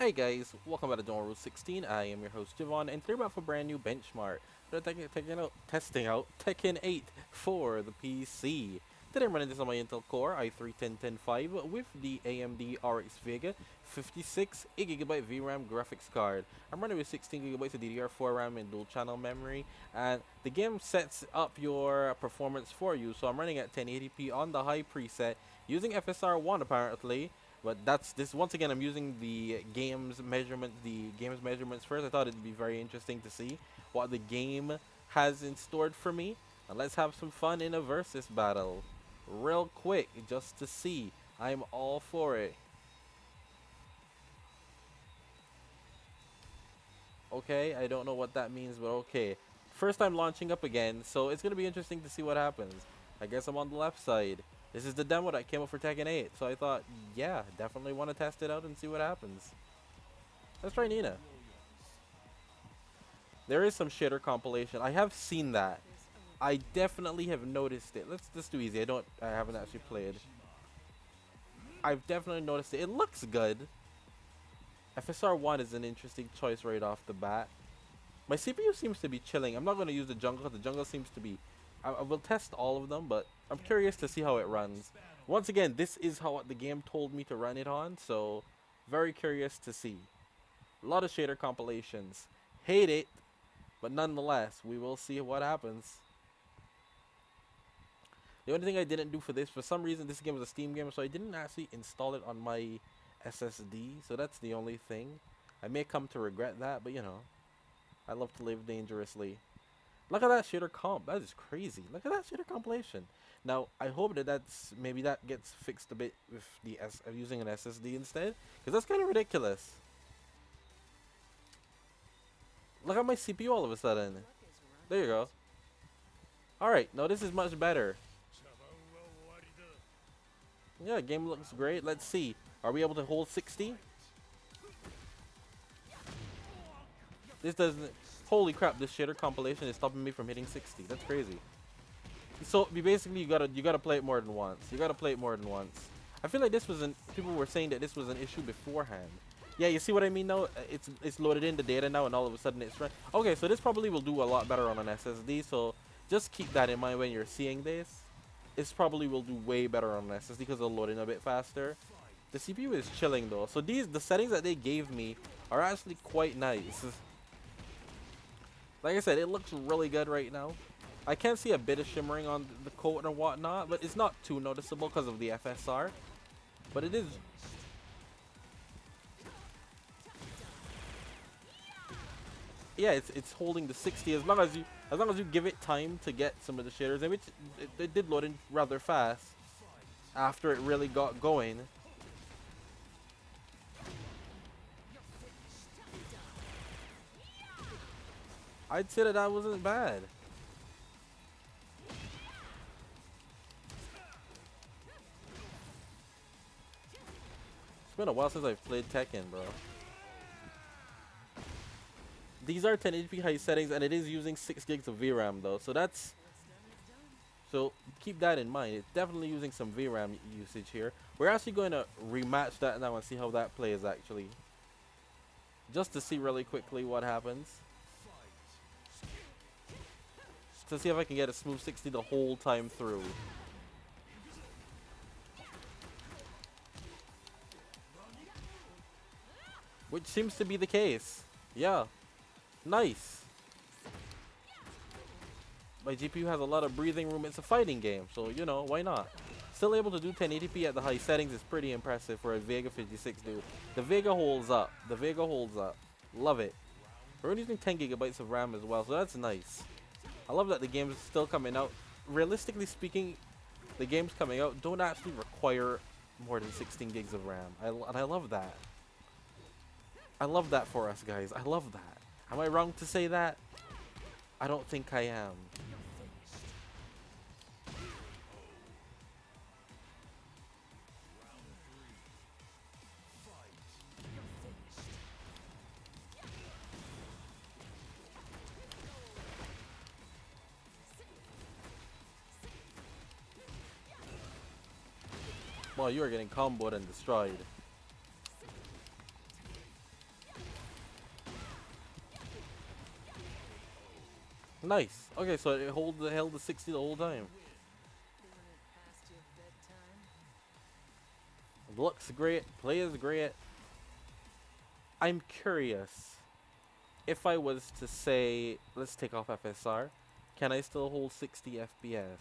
Hey guys, welcome back to Dawn Rule 16. I am your host Javon, and today we're back for a brand new benchmark. We're testing out Tekken 8 for the PC. Today I'm running this on my Intel Core i3-10105 with the AMD RX Vega 56GB VRAM graphics card. I'm running with 16GB of DDR4 RAM and dual channel memory, and the game sets up your performance for you. So I'm running at 1080p on the high preset using FSR1 apparently. But that's this once again. I'm using the game's measurements first. I thought it'd be very interesting to see what the game has in store for me. And let's have some fun in a versus battle, real quick, just to see. I'm all for it. Okay, I don't know what that means, but okay. First time launching up again, so it's gonna be interesting to see what happens. I guess I'm on the left side. This is the demo that came up for Tekken 8, so I thought, yeah, definitely want to test it out and see what happens. Let's try Nina. There is some shitter compilation. I have seen that. I definitely have noticed it. Let's just do easy. I haven't actually played. I've definitely noticed it. It looks good. FSR1 is an interesting choice right off the bat. My CPU seems to be chilling. I'm not going to use the jungle because the jungle seems to be... I will test all of them, but I'm curious to see how it runs. Once again, this is how the game told me to run it on, so very curious to see. A lot of shader compilations. Hate it, but nonetheless, we will see what happens. The only thing I didn't do for this, for some reason, this game is a Steam game, so I didn't actually install it on my SSD, so that's the only thing. I may come to regret that, but you know, I love to live dangerously. Look at that shader comp. That is crazy. Look at that shader compilation. Now, I hope that maybe that gets fixed a bit with the using an SSD instead, because that's kind of ridiculous. Look at my CPU all of a sudden. There you go. All right, now this is much better. Yeah, game looks great. Let's see. Are we able to hold 60? This doesn't... Holy crap, this shader compilation is stopping me from hitting 60. That's crazy. So basically you gotta play it more than once. You gotta play it more than once. I feel like this was people were saying that this was an issue beforehand. Yeah, you see what I mean now? It's loaded in the data now and all of a sudden it's run. Okay, so this probably will do a lot better on an SSD, so just keep that in mind when you're seeing this. This probably will do way better on an SSD because it'll load in a bit faster. The CPU is chilling though. So the settings that they gave me are actually quite nice. Like I said, it looks really good right now. I can see a bit of shimmering on the coat and whatnot, but it's not too noticeable because of the FSR. But it is... Yeah, it's holding the 60 as long as you give it time to get some of the shaders, and which it did load in rather fast after it really got going. I'd say that wasn't bad. It's been a while since I've played Tekken, bro. These are 1080p high settings, and it is using 6 gigs of VRAM though, so keep that in mind. It's definitely using some VRAM usage here. We're actually going to rematch that now and see how that plays actually, just to see really quickly what happens. To see if I can get a smooth 60 the whole time through. Which seems to be the case. Yeah. Nice. My GPU has a lot of breathing room. It's a fighting game, so you know, why not? Still able to do 1080p at the high settings is pretty impressive for a Vega 56, dude. The Vega holds up. The Vega holds up. Love it. We're only using 10 gigabytes of RAM as well, so that's nice. I love that the game is still coming out. Realistically speaking, the games coming out don't actually require more than 16 gigs of RAM. And I love that. I love that for us, guys. I love that. Am I wrong to say that? I don't think I am. Well, you are getting comboed and destroyed. Nice. Okay, so it held the 60 the whole time. Looks great. Play is great. I'm curious. If I was to say, let's take off FSR, can I still hold 60 FPS?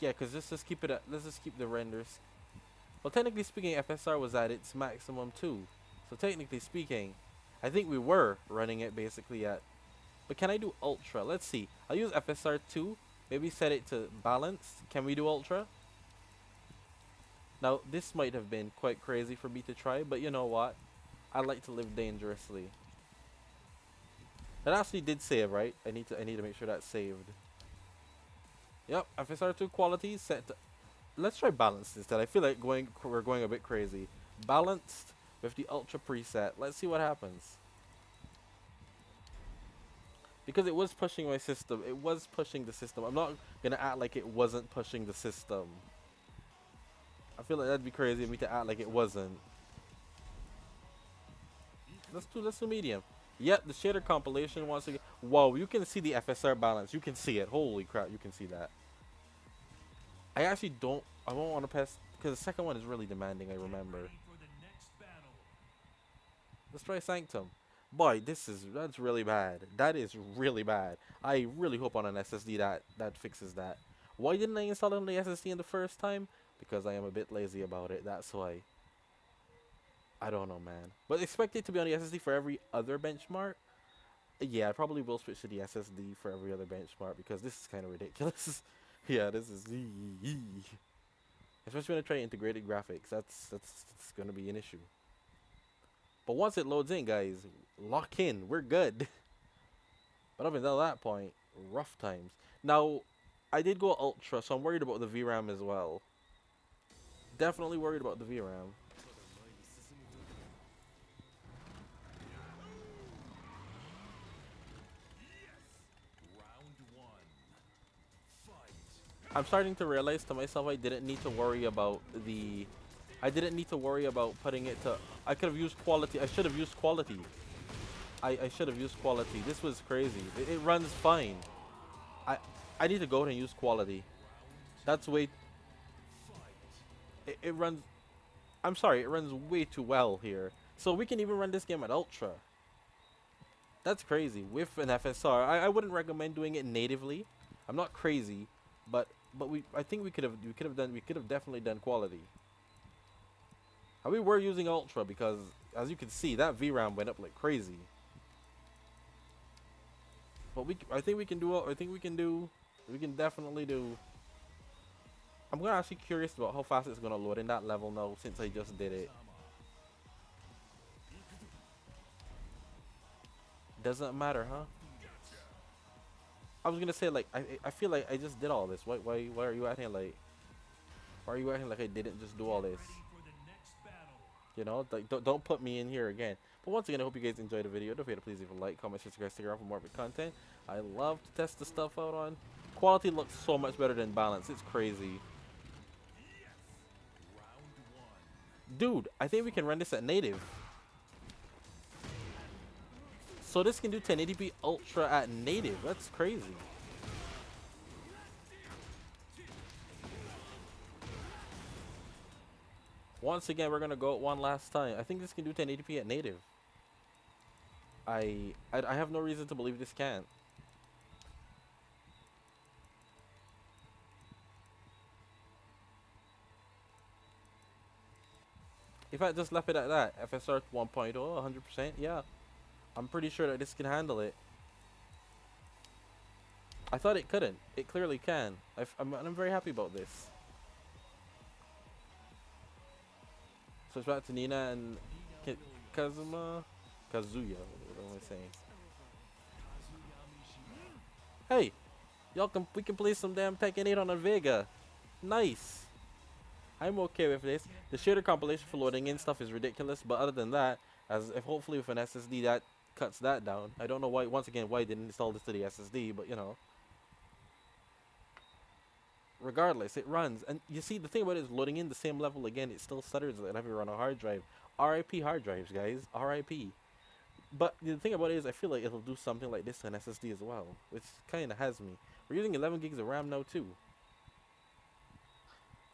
Yeah, because let's just keep it at, let's just keep the renders. Well, technically speaking, FSR was at its maximum too. So technically speaking, I think we were running it basically at. But can I do ultra? Let's see. I'll use FSR 2. Maybe set it to balanced. Can we do ultra? Now, this might have been quite crazy for me to try, but you know what? I like to live dangerously. That actually did save, right? I need to make sure that's saved. Yep, FSR2 quality set to, let's try balanced instead. I feel like we're going a bit crazy. Balanced with the ultra preset. Let's see what happens. Because it was pushing my system. It was pushing the system. I'm not gonna act like it wasn't pushing the system. I feel like that'd be crazy of me to act like it wasn't. Let's do medium. Yep, the shader compilation once again. Whoa, you can see the FSR balance. You can see it. Holy crap, you can see that. I actually don't. I won't want to pass because the second one is really demanding. I remember. Let's try Sanctum. Boy, that's really bad. That is really bad. I really hope on an SSD that fixes that. Why didn't I install it on the SSD in the first time? Because I am a bit lazy about it. That's why. I don't know, man. But expect it to be on the SSD for every other benchmark. Yeah, I probably will switch to the SSD for every other benchmark because this is kind of ridiculous. Yeah, this is especially when I try integrated graphics. That's gonna be an issue. But once it loads in, guys, lock in. We're good. But up until that point, rough times. Now, I did go ultra, so I'm worried about the VRAM as well. Definitely worried about the VRAM. I'm starting to realize to myself I didn't need to worry about the. I didn't need to worry about putting it to. I could have used quality. I should have used quality. I should have used quality. This was crazy. It runs fine. I I need to go ahead and use quality. That's way. It runs. I'm sorry. It runs way too well here. So we can even run this game at ultra. That's crazy with an FSR. I wouldn't recommend doing it natively. I'm not crazy, but I think we could have definitely done quality. And we were using ultra because as you can see that VRAM went up like crazy. But I think we can do we can definitely do. I'm actually curious about how fast it's gonna load in that level now since I just did it. Doesn't matter, huh? I was gonna say like I feel like I just did all this. Why are you acting like I didn't just do all this? You know, like don't put me in here again. But once again, I hope you guys enjoyed the video. Don't forget to please leave a like, comment, subscribe, stick around for more of the content. I love to test the stuff out on. Quality looks so much better than balance. It's crazy. Dude, I think we can run this at native. So this can do 1080p ultra at native. That's crazy. Once again, we're gonna go one last time. I think this can do 1080p at native. I have no reason to believe this can't. If I just left it at that, FSR 1.0, 100%, yeah. I'm pretty sure that this can handle it. I thought it couldn't. It clearly can. I'm very happy about this. So it's back to Nina and Kazuya. What am I saying? Hey, we can play some damn Tekken 8 on a Vega. Nice. I'm okay with this. The shader compilation for loading in stuff is ridiculous, but other than that, as if hopefully with an SSD that cuts that down. I don't know why. Once again, why I didn't install this to the SSD, but you know. regardless, it runs. And you see, the thing about it is loading in the same level again, it still stutters and having to run a hard drive. RIP hard drives, guys. RIP. But the thing about it is, I feel like it'll do something like this on SSD as well, which kind of has me. We're using 11 gigs of RAM now too.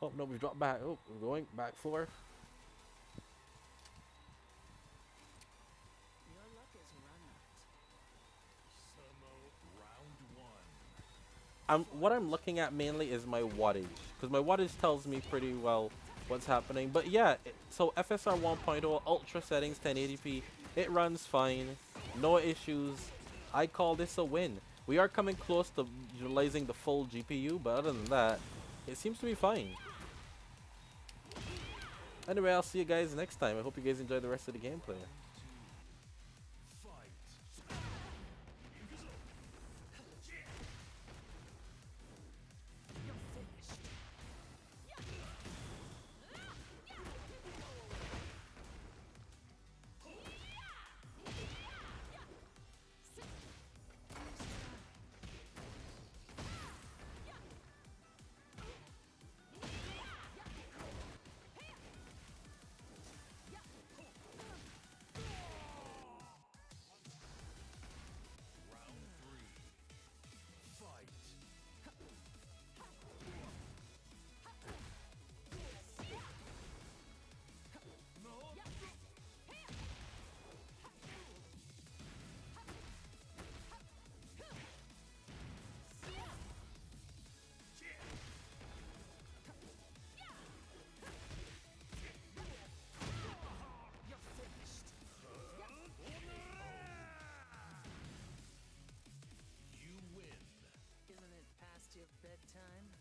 Oh no, we've dropped back. Oh, we're going back 4. What I'm looking at mainly is my wattage, because my wattage tells me pretty well what's happening. But yeah, so FSR 1.0 ultra settings 1080p, it runs fine, no issues. I call this a win. We are coming close to utilizing the full GPU, but other than that, it seems to be fine. Anyway, I'll see you guys next time. I hope you guys enjoy the rest of the gameplay. Isn't it past your bedtime?